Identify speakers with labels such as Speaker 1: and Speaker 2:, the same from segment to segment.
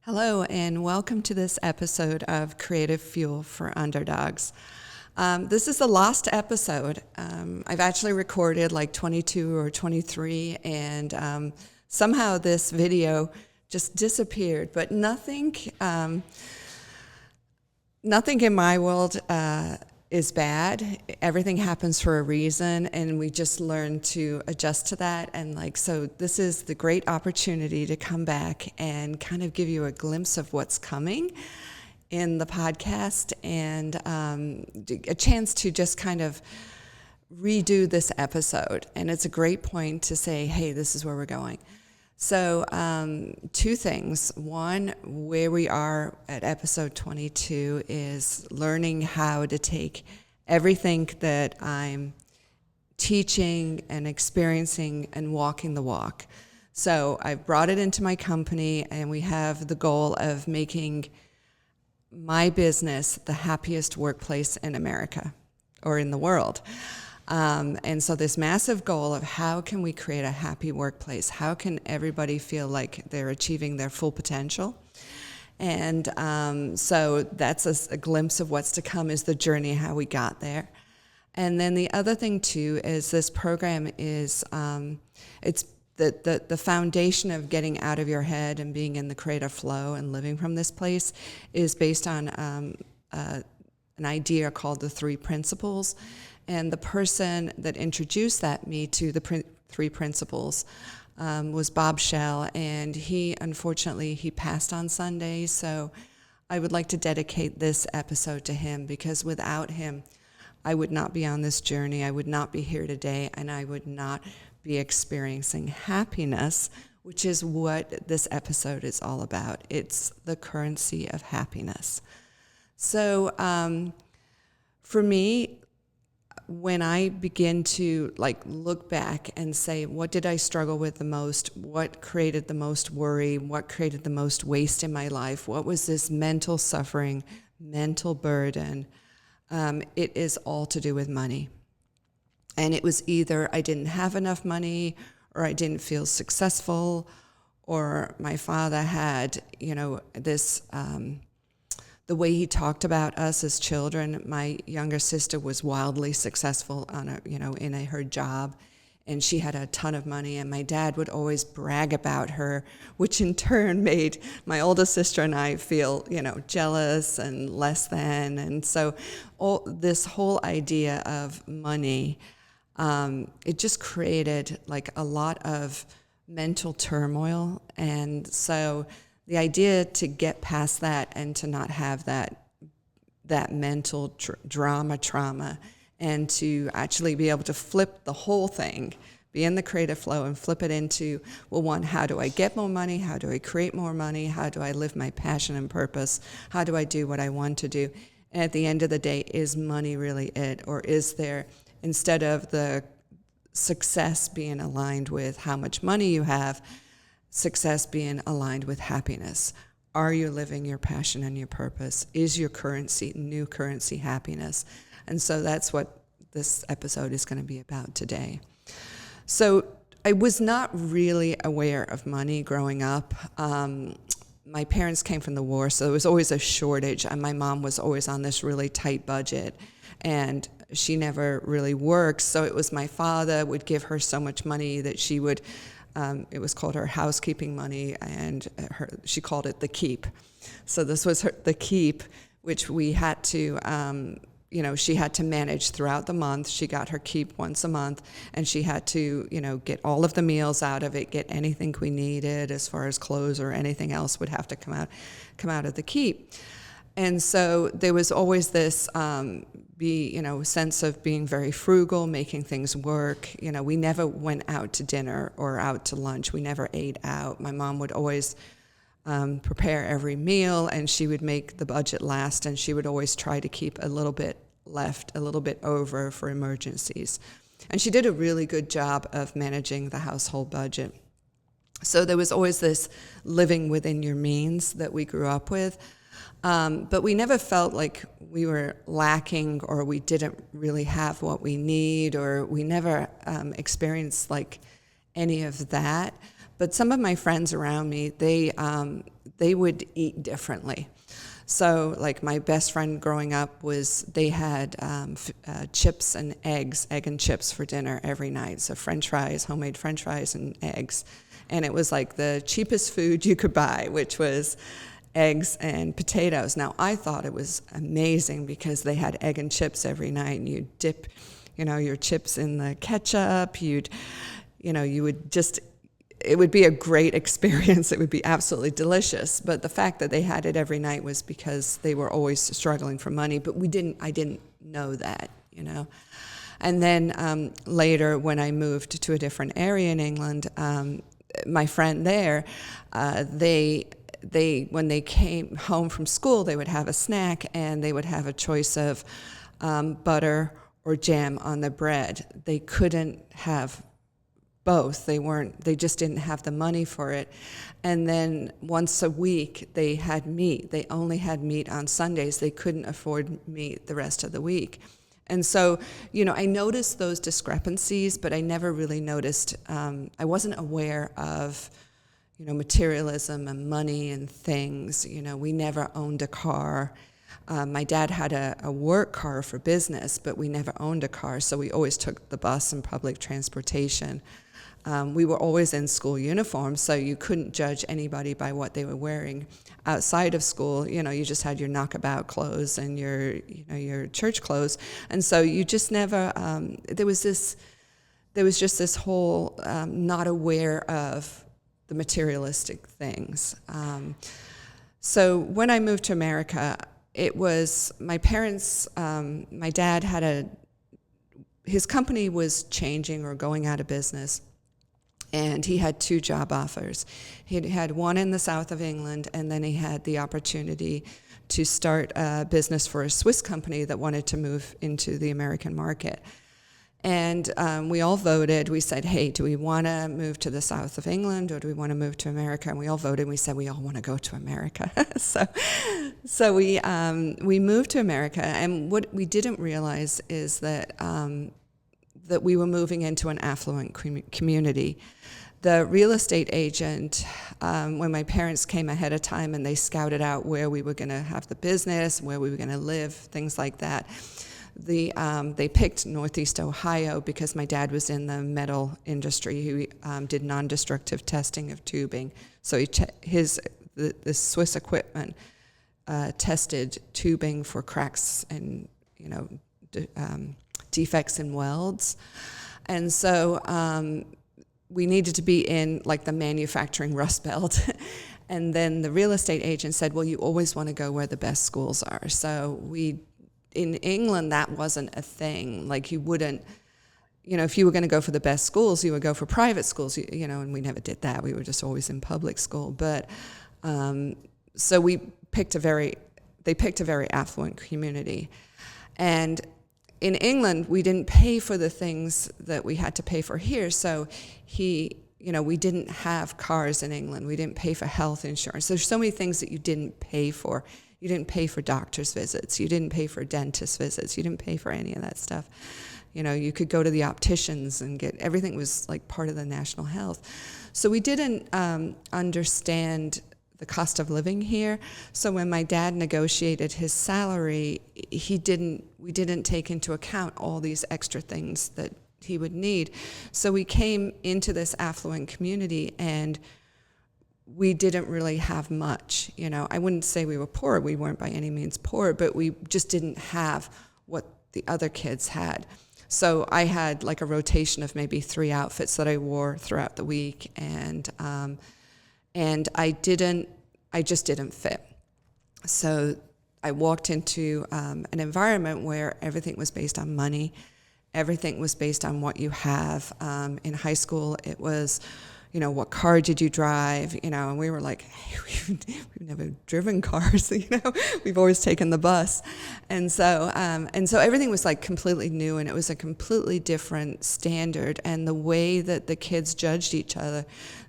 Speaker 1: Hello, and welcome to this episode of Creative Fuel for Underdogs. This is the last episode. I've actually recorded like 22 or 23, and somehow this video just disappeared. But nothing in my world is bad. Everything happens for a reason, and we just learn to adjust to that. And so this is the great opportunity to come back and kind of give you a glimpse of what's coming in the podcast, and a chance to just kind of redo this episode. And it's a great point to say, hey, this is where we're going. So two things. One, where we are at episode 22 is learning how to take everything that I'm teaching and experiencing and walking the walk. So I've brought it into my company, and we have the goal of making my business the happiest workplace in America or in the world. And so this massive goal of how can we create a happy workplace? How can everybody feel like they're achieving their full potential? And so that's a glimpse of what's to come, is the journey, how we got there. And then the other thing too is this program is, it's the foundation of getting out of your head and being in the creative flow and living from this place is based on an idea called the 3 principles. And the person that introduced me to the 3 principles was Bob Schell, and unfortunately he passed on Sunday. So I would like to dedicate this episode to him, because without him, I would not be on this journey. I would not be here today, and I would not be experiencing happiness, which is what this episode is all about. It's the currency of happiness. So for me, when I begin to look back and say, what did I struggle with the most? What created the most worry? What created the most waste in my life? What was this mental suffering, mental burden? It is all to do with money. And it was either I didn't have enough money, or I didn't feel successful, or my father had, this, the way he talked about us as children. My younger sister was wildly successful in her job, and she had a ton of money, and my dad would always brag about her, which in turn made my older sister and I feel, jealous and less than. And so this whole idea of money, it just created a lot of mental turmoil. And so the idea to get past that and to not have that mental trauma, and to actually be able to flip the whole thing, be in the creative flow and flip it into, well, one, how do I get more money? How do I create more money? How do I live my passion and purpose? How do I do what I want to do? And at the end of the day, is money really it? Or is there, instead of the success being aligned with how much money you have, success being aligned with happiness? Are you living your passion and your purpose? Is your new currency happiness? And so that's what this episode is going to be about today. So I was not really aware of money growing up. My parents came from the war, so there was always a shortage, and my mom was always on this really tight budget, and she never really worked. So it was my father would give her so much money that she would, it was called her housekeeping money, and she called it the keep. So this was the keep, which we had to, she had to manage throughout the month. She got her keep once a month, and she had to, get all of the meals out of it, get anything we needed as far as clothes or anything else would have to come out of the keep. And so there was always this sense of being very frugal, making things work. We never went out to dinner or out to lunch. We never ate out. My mom would always prepare every meal, and she would make the budget last, and she would always try to keep a little bit left, a little bit over for emergencies. And she did a really good job of managing the household budget. So there was always this living within your means that we grew up with. But we never felt like we were lacking, or we didn't really have what we need, or we never experienced any of that. But some of my friends around me, they would eat differently. So, like my best friend growing up they had chips and eggs, egg and chips for dinner every night. So French fries, homemade French fries and eggs. And it was like the cheapest food you could buy, which was eggs and potatoes. Now, I thought it was amazing because they had egg and chips every night, and you'd dip, your chips in the ketchup. You would just, it would be a great experience. It would be absolutely delicious. But the fact that they had it every night was because they were always struggling for money. But I didn't know that, And then later, when I moved to a different area in England, my friend there, when they came home from school, they would have a snack, and they would have a choice of butter or jam on the bread. They couldn't have both. They just didn't have the money for it. And then once a week, they had meat. They only had meat on Sundays. They couldn't afford meat the rest of the week. And so, I noticed those discrepancies, but I never really noticed, I wasn't aware of, materialism and money and things. We never owned a car. My dad had a work car for business, but we never owned a car, so we always took the bus and public transportation. We were always in school uniforms, so you couldn't judge anybody by what they were wearing. Outside of school, you just had your knockabout clothes and your church clothes, and so you just never. There was just this whole not aware of the materialistic things. So when I moved to America, it was my parents. My dad his company was changing or going out of business. And he had 2 job offers. He had one in the south of England, and then he had the opportunity to start a business for a Swiss company that wanted to move into the American market. And we all voted. We said, hey, do we want to move to the south of England, or do we want to move to America? And we all voted, and we said we all want to go to America. So we moved to America, and what we didn't realize is that we were moving into an affluent community. The real estate agent, when my parents came ahead of time and they scouted out where we were going to have the business, where we were going to live, things like that, they picked Northeast Ohio because my dad was in the metal industry. He did non-destructive testing of tubing. So the Swiss equipment tested tubing for cracks and defects in welds. And so we needed to be in like the manufacturing Rust Belt. And then the real estate agent said, well, you always want to go where the best schools are. So in England, that wasn't a thing. Like you wouldn't, if you were going to go for the best schools, you would go for private schools, and we never did that. We were just always in public school. But so they picked a very affluent community. And in England, we didn't pay for the things that we had to pay for here. So we didn't have cars in England. We didn't pay for health insurance. There's so many things that you didn't pay for. You didn't pay for doctor's visits. You didn't pay for dentist visits. You didn't pay for any of that stuff. You could go to the opticians and everything was like part of the national health. So we didn't understand the cost of living here. So when my dad negotiated his salary, we didn't take into account all these extra things that he would need. So we came into this affluent community, and we didn't really have much. I wouldn't say we were poor. We weren't by any means poor, but we just didn't have what the other kids had. So I had like a rotation of maybe 3 outfits that I wore throughout the week, and I just didn't fit. So I walked into an environment where everything was based on money. Everything was based on what you have. In high school, it was, what car did you drive? And we were like, hey, we've never driven cars. We've always taken the bus. And so everything was like completely new, and it was a completely different standard. And the way that the kids judged each other,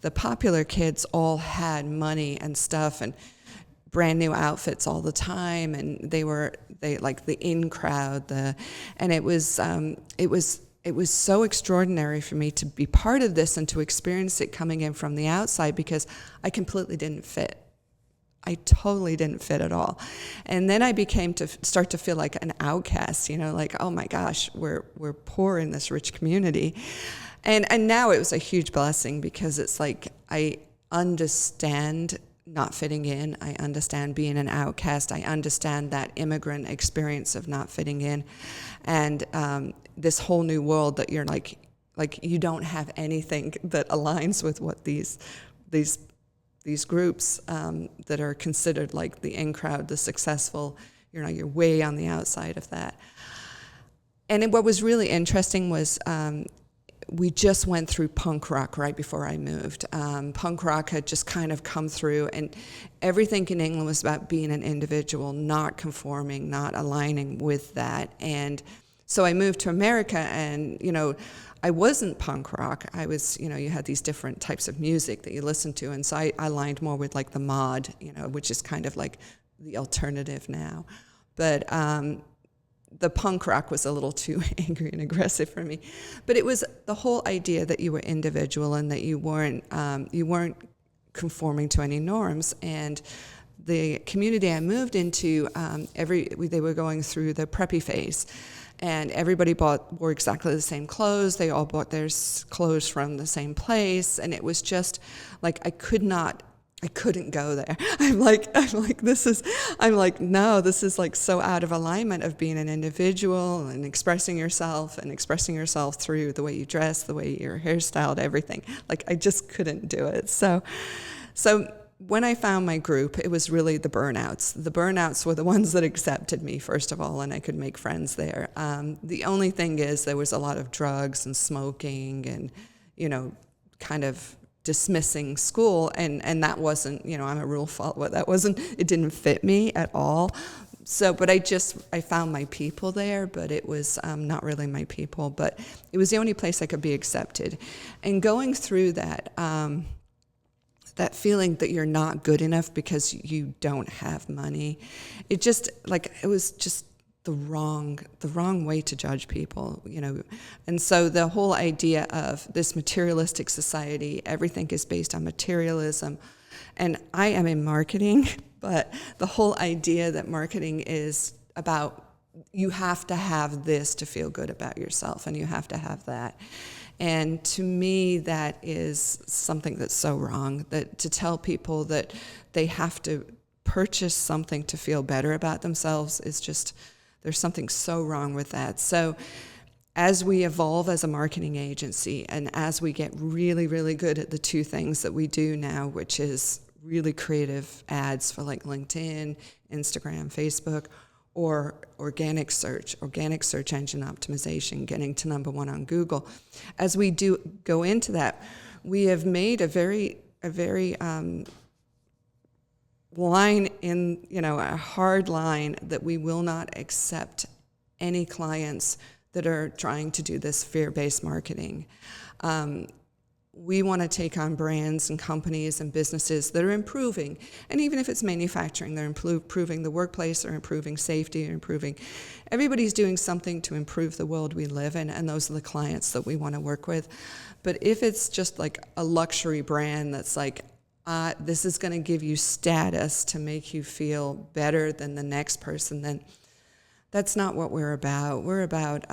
Speaker 1: the popular kids all had money and stuff and brand new outfits all the time, and they like the in crowd, and it was was so extraordinary for me to be part of this and to experience it coming in from the outside, because I completely didn't fit. I totally didn't fit at all. And then I became to start to feel like an outcast, like, oh my gosh, we're poor in this rich community. And now it was a huge blessing, because it's like I understand not fitting in. I understand being an outcast. I understand that immigrant experience of not fitting in. And this whole new world that you're like you don't have anything that aligns with what these groups that are considered like the in crowd, the successful, you're way on the outside of that. And what was really interesting was we just went through punk rock right before I moved. Punk rock had just kind of come through, and everything in England was about being an individual, not conforming, not aligning with that. And so I moved to America, and, I wasn't punk rock. I was, you had these different types of music that you listened to, and so I aligned more with like the mod, which is kind of like the alternative now. But the punk rock was a little too angry and aggressive for me. But it was the whole idea that you were individual and that you weren't conforming to any norms. And the community I moved into, they were going through the preppy phase. And everybody wore exactly the same clothes. They all bought their clothes from the same place. And it was just like, I couldn't go there. I'm like, no, this is like so out of alignment of being an individual and expressing yourself through the way you dress, the way you're hairstyled, everything. Like, I just couldn't do it. So when I found my group, it was really the burnouts. The burnouts were the ones that accepted me, first of all, and I could make friends there. The only thing is there was a lot of drugs and smoking and, kind of dismissing school, and that wasn't, I'm a rule follower, it didn't fit me at all. So, but I found my people there, but it was not really my people, but it was the only place I could be accepted. And going through that, that feeling that you're not good enough because you don't have money, it was just the wrong way to judge people, And so the whole idea of this materialistic society, everything is based on materialism. And I am in marketing, but the whole idea that marketing is about, you have to have this to feel good about yourself, and you have to have that. And to me, that is something that's so wrong, that to tell people that they have to purchase something to feel better about themselves is just, there's something so wrong with that. So as we evolve as a marketing agency, and as we get really, really good at the two things that we do now, which is really creative ads for like LinkedIn, Instagram, Facebook, or organic search engine optimization, getting to number one on Google. As we do go into that, we have made a very line in, a hard line that we will not accept any clients that are trying to do this fear-based marketing. We want to take on brands and companies and businesses that are improving. And even if it's manufacturing, they're improving the workplace, they're improving safety, they're improving. Everybody's doing something to improve the world we live in, and those are the clients that we want to work with. But if it's just like a luxury brand that's like, this is going to give you status to make you feel better than the next person, then that's not what we're about. We're about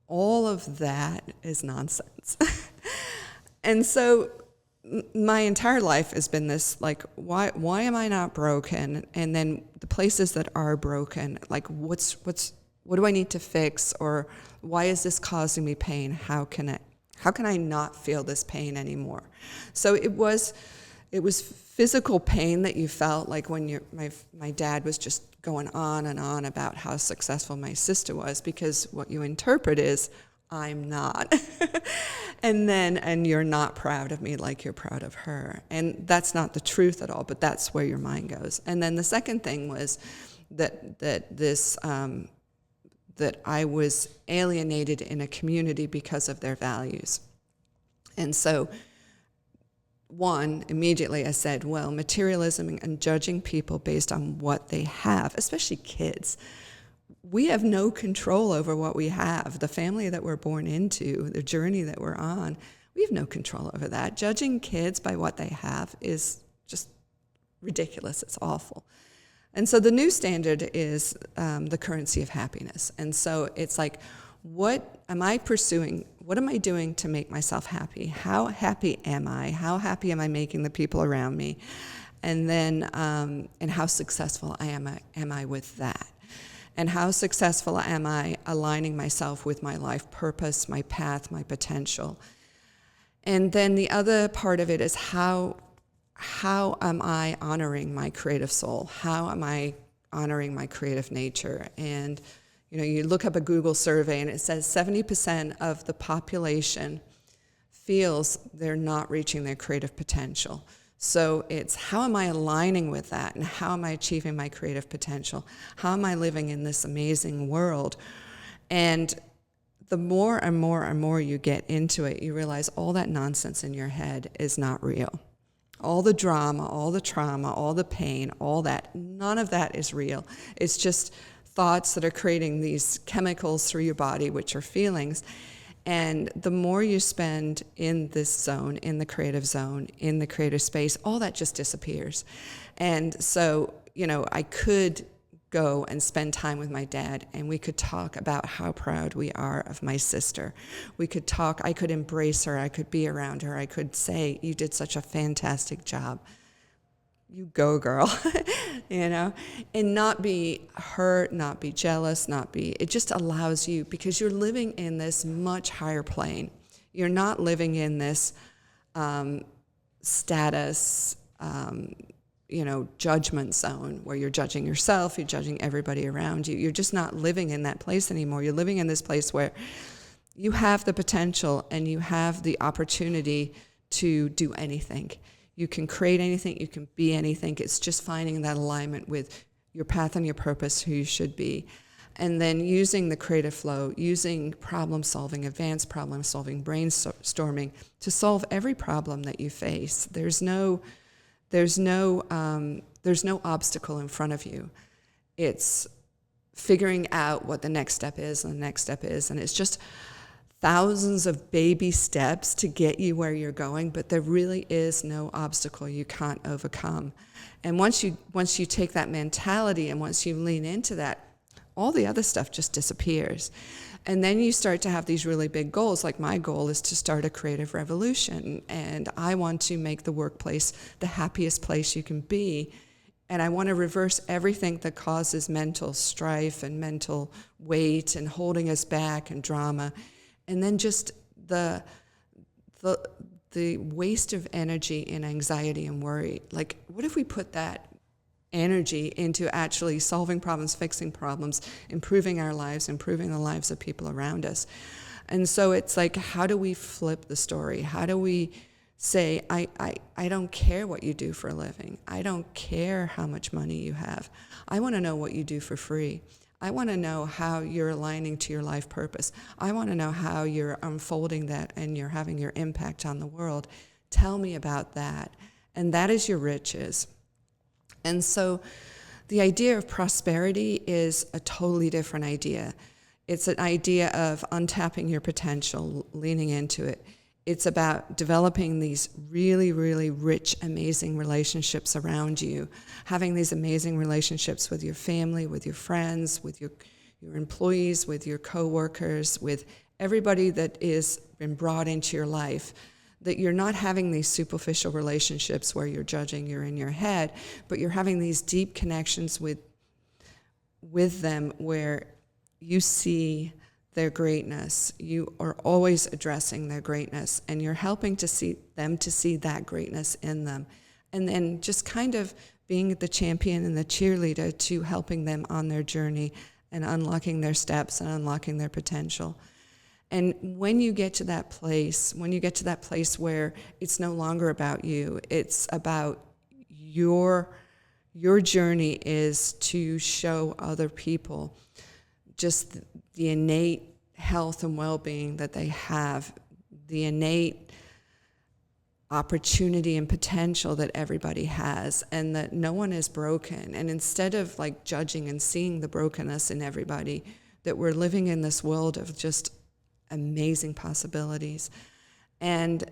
Speaker 1: all of that is nonsense. And so my entire life has been this, like, why am I not broken? And then the places that are broken, like, what do I need to fix? Or why is this causing me pain? How can I not feel this pain anymore? So it was physical pain that you felt, like when my dad was just going on and on about how successful my sister was, because what you interpret is, I'm not. and you're not proud of me like you're proud of her. And that's not the truth at all, but that's where your mind goes. And then the second thing was that I was alienated in a community because of their values. And so immediately I said, well, materialism and judging people based on what they have, especially kids. we have no control over what we have. The family that we're born into, the journey that we're on, we have no control over that. Judging kids by what they have is just ridiculous. It's awful. And so the new standard is the currency of happiness. And so it's like, what am I pursuing? What am I doing to make myself happy? How happy am I? How happy am I making the people around me? And then, and how successful am I with that? And how successful am I aligning myself with my life purpose, my path, my potential? And then the other part of it is how am I honoring my creative soul? How am I honoring my creative nature? And you look up a Google survey and it says 70% of the population feels they're not reaching their creative potential. So it's how am I aligning with that, and how am I achieving my creative potential? How am I living in this amazing world? And the more and more and more you get into it, you realize all that nonsense in your head is not real. All the drama, all the trauma, all the pain, all that, none of that is real. It's just thoughts that are creating these chemicals through your body, which are feelings. And the more you spend in this zone, in the creative zone, in the creative space, all that just disappears. And so, I could go and spend time with my dad, and we could talk about how proud we are of my sister. We could talk, I could embrace her, I could be around her, I could say, you did such a fantastic job. You go, girl, and not be hurt, not be jealous, it just allows you, because you're living in this much higher plane. You're not living in this status, judgment zone where you're judging yourself, you're judging everybody around you. You're just not living in that place anymore. You're living in this place where you have the potential and you have the opportunity to do anything. You can create anything, you can be anything. It's just finding that alignment with your path and your purpose, who you should be. And then using the creative flow, using problem solving, advanced problem solving, brainstorming to solve every problem that you face. There's no obstacle in front of you. It's figuring out what the next step is, and it's just thousands of baby steps to get you where you're going, but there really is no obstacle you can't overcome. And once you take that mentality and once you lean into that, all the other stuff just disappears. And then you start to have these really big goals. Like my goal is to start a creative revolution, and I want to make the workplace the happiest place you can be. And I want to reverse everything that causes mental strife and mental weight and holding us back and drama. And then just the waste of energy in anxiety and worry. Like, what if we put that energy into actually solving problems, fixing problems, improving our lives, improving the lives of people around us? And so it's like, how do we flip the story? How do we say, I don't care what you do for a living. I don't care how much money you have. I want to know what you do for free. I want to know how you're aligning to your life purpose. I want to know how you're unfolding that and you're having your impact on the world. Tell me about that. And that is your riches. And so the idea of prosperity is a totally different idea. It's an idea of untapping your potential, leaning into it. It's about developing these really, really rich, amazing relationships around you, having these amazing relationships with your family, with your friends, with your employees, with your coworkers, with everybody that is been brought into your life, that you're not having these superficial relationships where you're judging, you're in your head, but you're having these deep connections with them where you see their greatness. You are always addressing their greatness, and you're helping to see that greatness in them. And then just kind of being the champion and the cheerleader to helping them on their journey and unlocking their steps and unlocking their potential. And when you get to that place, where it's no longer about you, it's about your journey is to show other people just the innate health and well-being that they have, the innate opportunity and potential that everybody has, and that no one is broken. And instead of like judging and seeing the brokenness in everybody, that we're living in this world of just amazing possibilities. And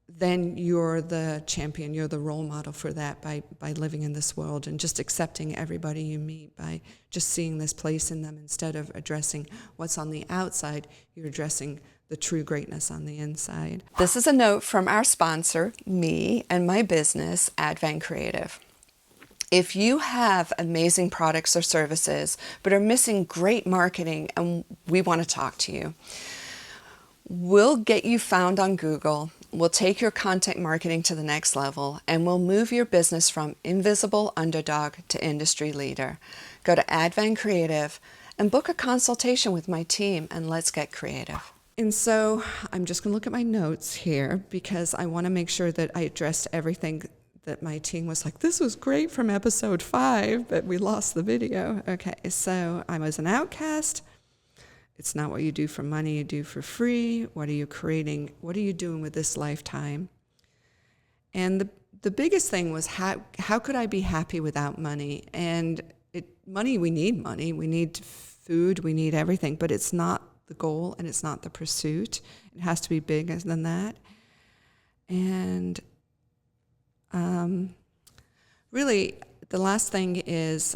Speaker 1: then you're the champion, you're the role model for that by living in this world and just accepting everybody you meet, by just seeing this place in them. Instead of addressing what's on the outside, you're addressing the true greatness on the inside. This is a note from our sponsor, me and my business, 𝗘𝗽𝗀𝗶𝘀𝗀𝗀. If you have amazing products or services but are missing great marketing, and we want to talk to you, we'll get you found on Google. We'll take your content marketing to the next level, and we'll move your business from invisible underdog to industry leader. Go to 𝗘𝗽𝗀𝗶𝘀𝗀𝗀 and book a consultation with my team, and let's get creative. And so I'm just going to look at my notes here because I want to make sure that I addressed everything that my team was like, this was great from episode 5, but we lost the video. Okay, so I was an outcast. It's not what you do for money, you do for free. What are you creating? What are you doing with this lifetime? And the biggest thing was how could I be happy without money? And money, we need food, we need everything, but it's not the goal and it's not the pursuit. It has to be bigger than that. And really, the last thing is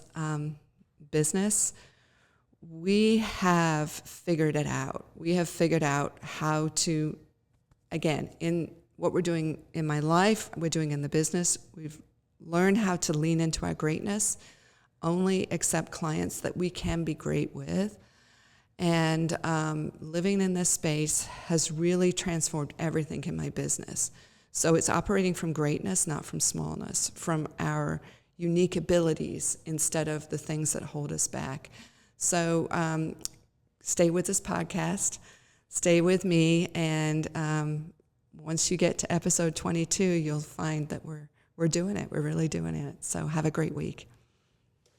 Speaker 1: business. We have figured it out. We have figured out how to, again, in what we're doing in my life, we're doing in the business, we've learned how to lean into our greatness, only accept clients that we can be great with. And living in this space has really transformed everything in my business. So it's operating from greatness, not from smallness, from our unique abilities instead of the things that hold us back. So stay with this podcast, stay with me, and once you get to episode 22, you'll find that we're doing it. We're really doing it. So have a great week.